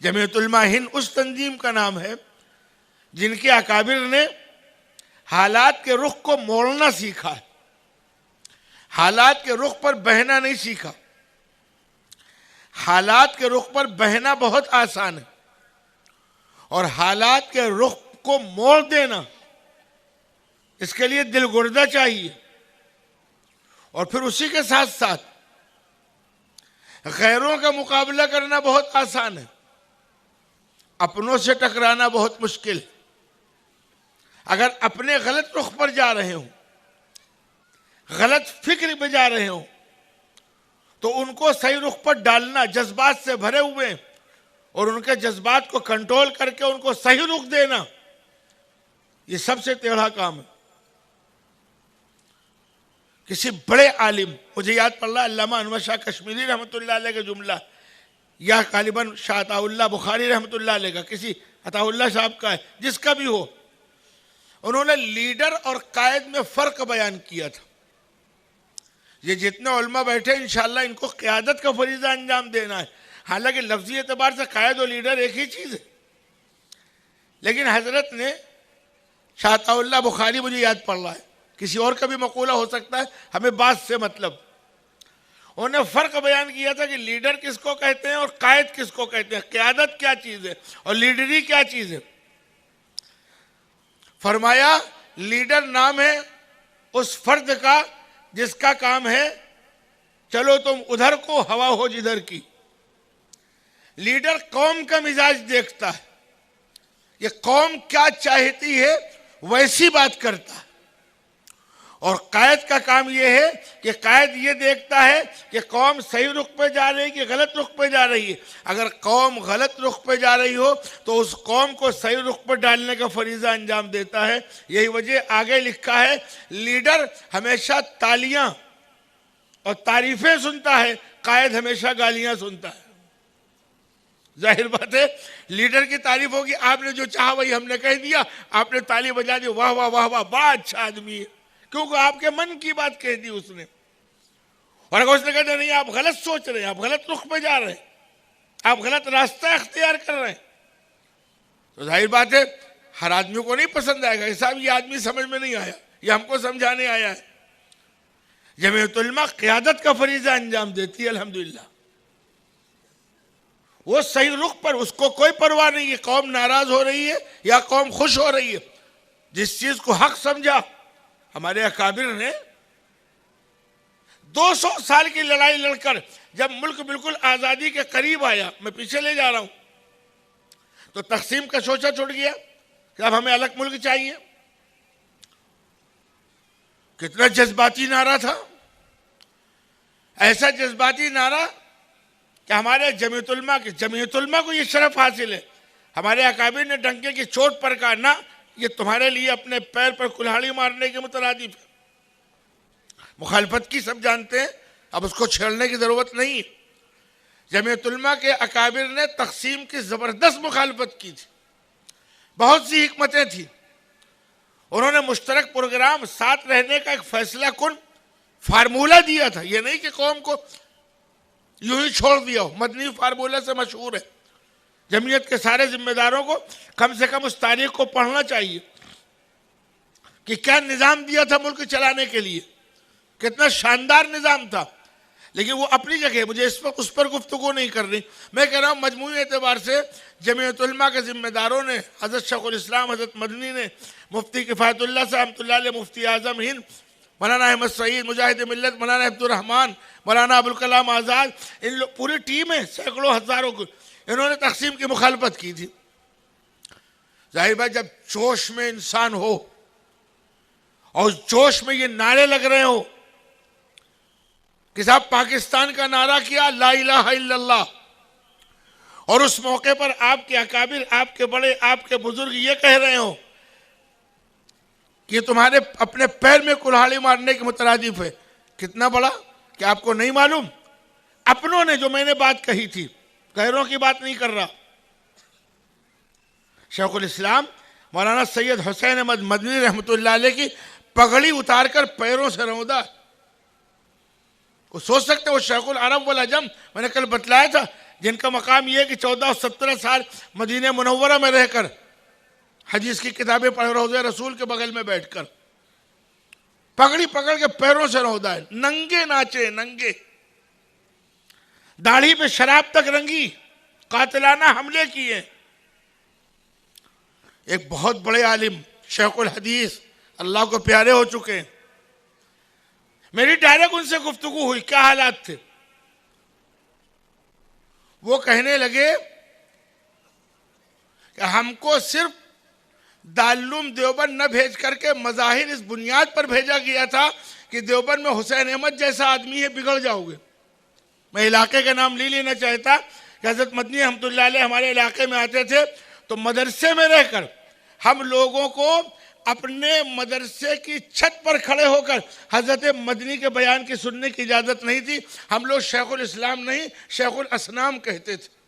जमीयत उलमा हिंद उस तंजीम का नाम है जिनके अकाबिर ने हालात के रुख को मोड़ना सीखा है, हालात के रुख पर बहना नहीं सीखा। हालात के रुख पर बहना बहुत आसान है और हालात के रुख को मोड़ देना, इसके लिए दिलगुर्दा चाहिए। और फिर उसी के साथ साथ गैरों का मुकाबला करना बहुत आसान है, अपनों से टकराना बहुत मुश्किल है। अगर अपने गलत रुख पर जा रहे हो, गलत फिक्र में जा रहे हो, तो उनको सही रुख पर डालना, जज्बात से भरे हुए और उनके जज्बात को कंट्रोल करके उनको सही रुख देना, ये सबसे टेढ़ा काम है। किसी बड़े आलिम, मुझे याद पड़ रहा अल्लामा अनवर शाह कश्मीरी रहमतुल्लाह अलैह का जुमला, या गालिबन शाह अताउल्लाह बुखारी रहमतुल्लाह अलैह का, किसी अताउल्लाह साहब का है, जिसका भी हो, उन्होंने लीडर और कायद में फर्क बयान किया था। ये जितने उलमा बैठे इंशाअल्लाह इनको क़यादत का फरीज़ा अंजाम देना है। हालांकि लफ्जी एतबार से कायद और लीडर एक ही चीज़ है, लेकिन हजरत ने शाह अताउल्लाह बुखारी, मुझे याद पड़ रहा है, किसी और का भी मकूला हो सकता है, हमें बात से मतलब, उन्होंने फर्क बयान किया था कि लीडर किसको कहते हैं और कायद किसको कहते हैं, क़यादत क्या चीज़ है और लीडरी क्या चीज़ है। फरमाया लीडर नाम है उस फर्द का जिसका काम है चलो तुम उधर को हवा हो जिधर की। लीडर कौम का मिजाज देखता है, ये कौम क्या चाहती है वैसी बात करता है। और कायद का काम यह है कि कायद ये देखता है कि कौम सही रुख पे जा रही है कि गलत रुख पे जा रही है। अगर कौम गलत रुख पे जा रही हो तो उस कौम को सही रुख पर डालने का फरीज़ा अंजाम देता है। यही वजह आगे लिखा है, लीडर हमेशा तालियां और तारीफें सुनता है, कायद हमेशा गालियां सुनता है। जाहिर बात है लीडर की तारीफ होगी, आपने जो चाहा वही हमने कह दिया, आपने ताली बजा दी, वाह वाह वाह वाह, बड़ा अच्छा आदमी है, क्योंकि आपके मन की बात कह दी उसने। और अगर उसने कहते नहीं आप गलत सोच रहे हैं, आप गलत रुख पे जा रहे हैं, आप गलत रास्ता अख्तियार कर रहे हैं, तो जाहिर बात है हर आदमी को नहीं पसंद आएगा। साहब ये आदमी समझ में नहीं आया, ये हमको समझाने आया है। जमीयत उलमा क़यादत का फरीज़ा अंजाम देती है अल्हम्दुलिल्लाह। वो सही रुख पर, उसको कोई परवाह नहीं है कौम नाराज हो रही है या कौम खुश हो रही है। जिस चीज को हक समझा, हमारे अकाबिर ने 200 साल की लड़ाई लड़कर जब मुल्क बिल्कुल आजादी के करीब आया, मैं पीछे ले जा रहा हूं, तो तकसीम का सोचा छूट गया कि अब हमें अलग मुल्क चाहिए। कितना जज्बाती नारा था, ऐसा जज्बाती नारा कि हमारे जमीयत उलमा को ये शरफ हासिल है। हमारे अकाबिर ने डंके की चोट पर कहा, ना ये तुम्हारे लिए अपने पैर पर कुल्हाड़ी मारने के मुतरादिफ है। मुखालफत की सब जानते हैं, अब उसको छेड़ने की जरूरत नहीं है। जमीयत उलमा के अकाबिर ने तकसीम की जबरदस्त मुखालफत की थी, बहुत सी हिकमतें थी। उन्होंने मुश्तरक प्रोग्राम, साथ रहने का एक फैसला कुन फार्मूला दिया था। ये नहीं कि कौम को यूं ही छोड़ दिया हो, मदनी फार्मूला से मशहूर है। जमीयत के सारे जिम्मेदारों को कम से कम उस तारीख को पढ़ना चाहिए कि क्या निज़ाम दिया था मुल्क चलाने के लिए, कितना शानदार निज़ाम था। लेकिन वो अपनी जगह, मुझे उस पर गुफ्तगू नहीं करनी। मैं कह रहा हूँ मजमूई एतबार से जमीयत उलमा के जिम्मेदारों ने, हज़रत शेखुल इस्लाम हज़रत मदनी ने, मुफ्ती किफ़ायतुल्लाह साहब रहमतुल्लाह अलैह, मुफ्ती आज़म हिंद मौलाना अहमद सईद मुजाहिद मिल्लत, मौलाना अब्दुर्रहमान, मौलाना अबुल कलाम आज़ाद, इन लोग पूरी टीम है, सैकड़ों हज़ारों को, इन्होंने तकसीम की मुखालफत की थी। जाहिर बात जब जोश में इंसान हो और जोश में ये नारे लग रहे हो कि साहब पाकिस्तान का नारा किया ला इलाहा इल्लल्लाह, और उस मौके पर आपके अकाबिर, आपके बड़े, आपके बुजुर्ग ये कह रहे हो कि तुम्हारे अपने पैर में कुल्हाड़ी मारने के मुतरादिफ है, कितना बड़ा, कि आपको नहीं मालूम? अपनों ने, जो मैंने बात कही थी, गैरों की बात नहीं कर रहा, शेखुल इस्लाम मौलाना सैयद हुसैन अहमद मदनी रहमतुल्लाह अलैह की पगड़ी उतारकर पैरों से रौंदा। वो सोच सकते वो शेखुल अरब वल अजम, मैंने कल बतलाया था, जिनका मकाम यह है कि 14 और 17 साल मदीने मुनव्वरा में रहकर हदीस की किताबें पढ़ रोज़े रसूल के बगल में बैठकर पगड़ी पकड़ के पैरों से रौदा है, नंगे नाचे, नंगे, दाढ़ी पे शराब तक रंगी, कातिलाना हमले किए। एक बहुत बड़े आलिम शेखुल हदीस अल्लाह को प्यारे हो चुके, मेरी डायरेक्ट उनसे गुफ्तगू हुई, क्या हालात थे। वो कहने लगे कि हमको सिर्फ दारुल देवबंद न भेज करके मज़ाहिर इस बुनियाद पर भेजा गया था कि देवबंद में हुसैन अहमद जैसा आदमी है, बिगड़ जाओगे। मैं इलाके का नाम ले लेना चाहता कि हज़रत मदनी रहमतुल्लाह अलैह हमारे इलाके में आते थे तो मदरसे में रहकर हम लोगों को अपने मदरसे की छत पर खड़े होकर हज़रत मदनी के बयान की सुनने की इजाज़त नहीं थी। हम लोग शेखुल इस्लाम नहीं, शेखुल असनाम कहते थे।